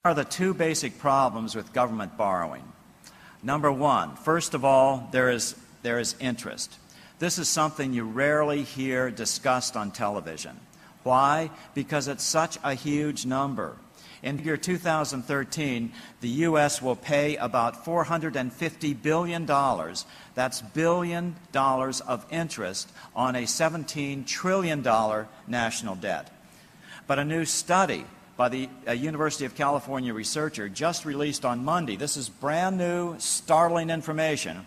are the two basic problems with government borrowing. Number one, first of all, there is interest. This is something you rarely hear discussed on television. Why? Because it's such a huge number. In year 2013, the U.S. will pay about $450 billion, that's billion dollars of interest on a $17 trillion national debt. But a new study by the University of California researcher just released on Monday, this is brand new, startling information,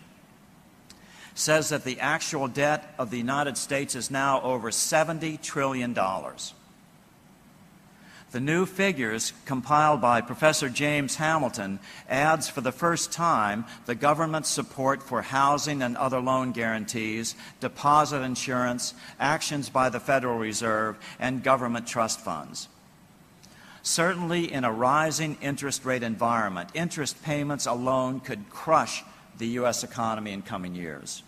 says that the actual debt of the United States is now over $70 trillion. The new figures compiled by Professor James Hamilton adds for the first time the government support for housing and other loan guarantees, deposit insurance, actions by the Federal Reserve, and government trust funds. Certainly in a rising interest rate environment, interest payments alone could crush the U.S. economy in coming years.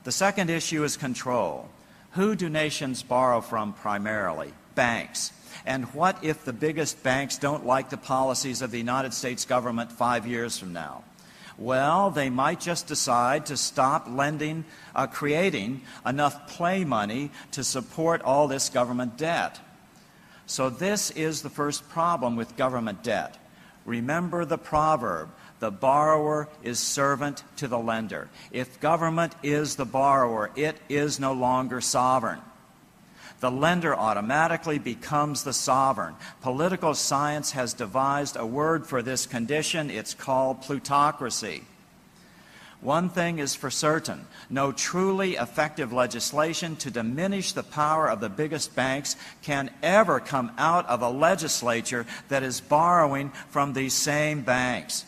The second issue is control. Who do nations borrow from primarily? Banks. And what if the biggest banks don't like the policies of the United States government 5 years from now? Well, they might just decide to stop lending, creating enough play money to support all this government debt. So this is the first problem with government debt. Remember the proverb, the borrower is servant to the lender. If government is the borrower, it is no longer sovereign. The lender automatically becomes the sovereign. Political science has devised a word for this condition. It's called plutocracy. One thing is for certain, no truly effective legislation to diminish the power of the biggest banks can ever come out of a legislature that is borrowing from these same banks.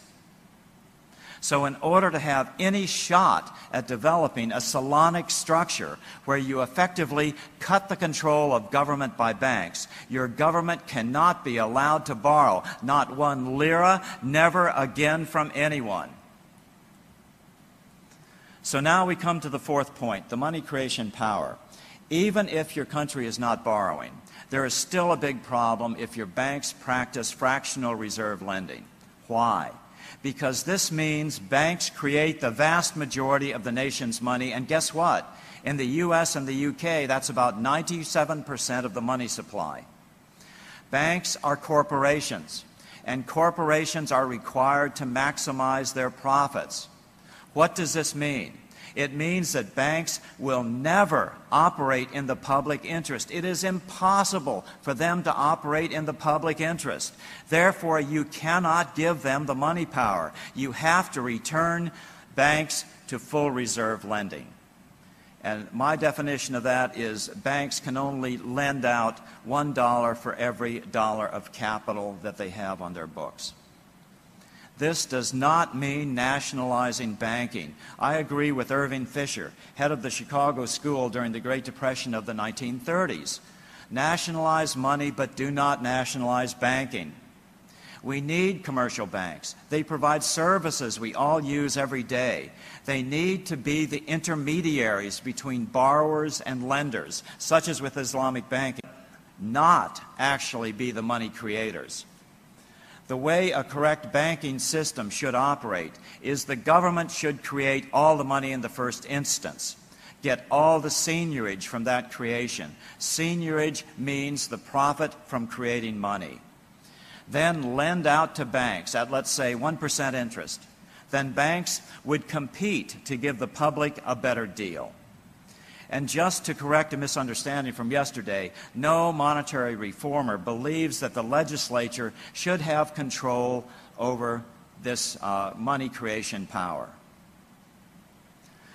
So in order to have any shot at developing a Solonic structure where you effectively cut the control of government by banks, your government cannot be allowed to borrow, not 1 lira, never again from anyone. So now we come to the fourth point, the money creation power. Even if your country is not borrowing, there is still a big problem if your banks practice fractional reserve lending. Why? Because this means banks create the vast majority of the nation's money, and guess what? In the U.S. and the U.K., that's about 97% of the money supply. Banks are corporations, and corporations are required to maximize their profits. What does this mean? It means that banks will never operate in the public interest. It is impossible for them to operate in the public interest. Therefore, you cannot give them the money power. You have to return banks to full reserve lending. And my definition of that is banks can only lend out $1 for every dollar of capital that they have on their books. This does not mean nationalizing banking. I agree with Irving Fisher, head of the Chicago School during the Great Depression of the 1930s. Nationalize money, but do not nationalize banking. We need commercial banks. They provide services we all use every day. They need to be the intermediaries between borrowers and lenders, such as with Islamic banking, not actually be the money creators. The way a correct banking system should operate is the government should create all the money in the first instance, get all the seigniorage from that creation. Seigniorage means the profit from creating money. Then lend out to banks at, let's say, 1% interest. Then banks would compete to give the public a better deal. And just to correct a misunderstanding from yesterday, no monetary reformer believes that the legislature should have control over this money creation power.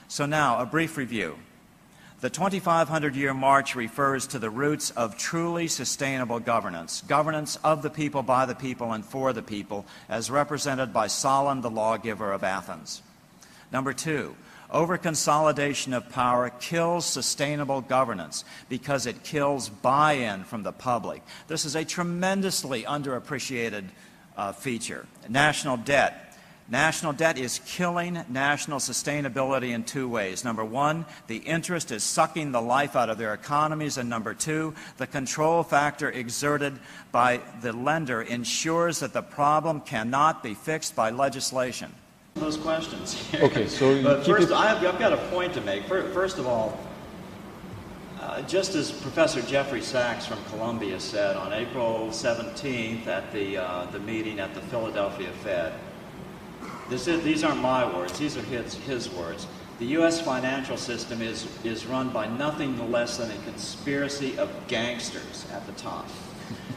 So now, a brief review. The 2,500-year march refers to the roots of truly sustainable governance, governance of the people, by the people, and for the people, as represented by Solon, the lawgiver of Athens. Number two, over-consolidation of power kills sustainable governance because it kills buy-in from the public. This is a tremendously underappreciated feature. National debt National debt is killing national sustainability in two ways. Number one, the interest is sucking the life out of their economies, and number two, the control factor exerted by the lender ensures that the problem cannot be fixed by legislation. Those questions here. Okay, so but first, I've got a point to make. First of all, just as Professor Jeffrey Sachs from Columbia said on April 17th at the meeting at the Philadelphia Fed, these aren't my words, these are his words. The U.S. financial system is run by nothing less than a conspiracy of gangsters at the top.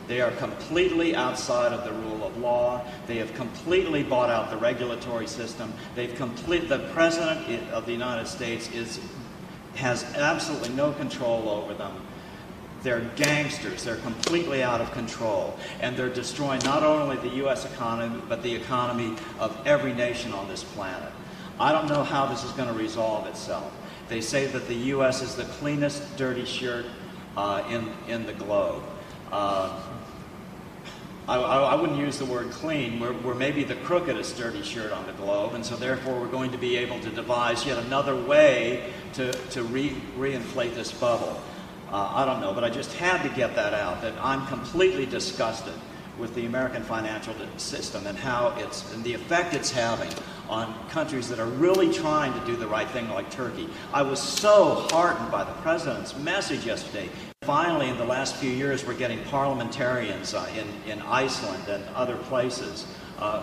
They are completely outside of the rule of law. They have completely bought out the regulatory system. The President of the United States has absolutely no control over them. They're gangsters. They're completely out of control. And they're destroying not only the U.S. economy, but the economy of every nation on this planet. I don't know how this is going to resolve itself. They say that the U.S. is the cleanest dirty shirt in the globe. I wouldn't use the word clean. We're maybe the crookedest dirty shirt on the globe, and so therefore we're going to be able to devise yet another way to reinflate this bubble. I don't know, but I just had to get that out, that I'm completely disgusted with the American financial system and and the effect it's having on countries that are really trying to do the right thing, like Turkey. I was so heartened by the President's message yesterday. Finally, in the last few years, we're getting parliamentarians in Iceland and other places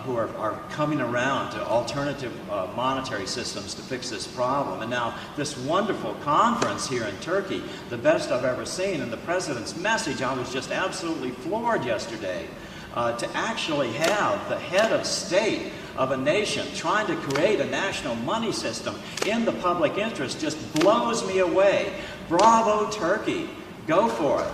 who are coming around to alternative monetary systems to fix this problem. And now this wonderful conference here in Turkey, the best I've ever seen, and the President's message, I was just absolutely floored yesterday to actually have the head of state of a nation trying to create a national money system in the public interest just blows me away. Bravo, Turkey. Go for it.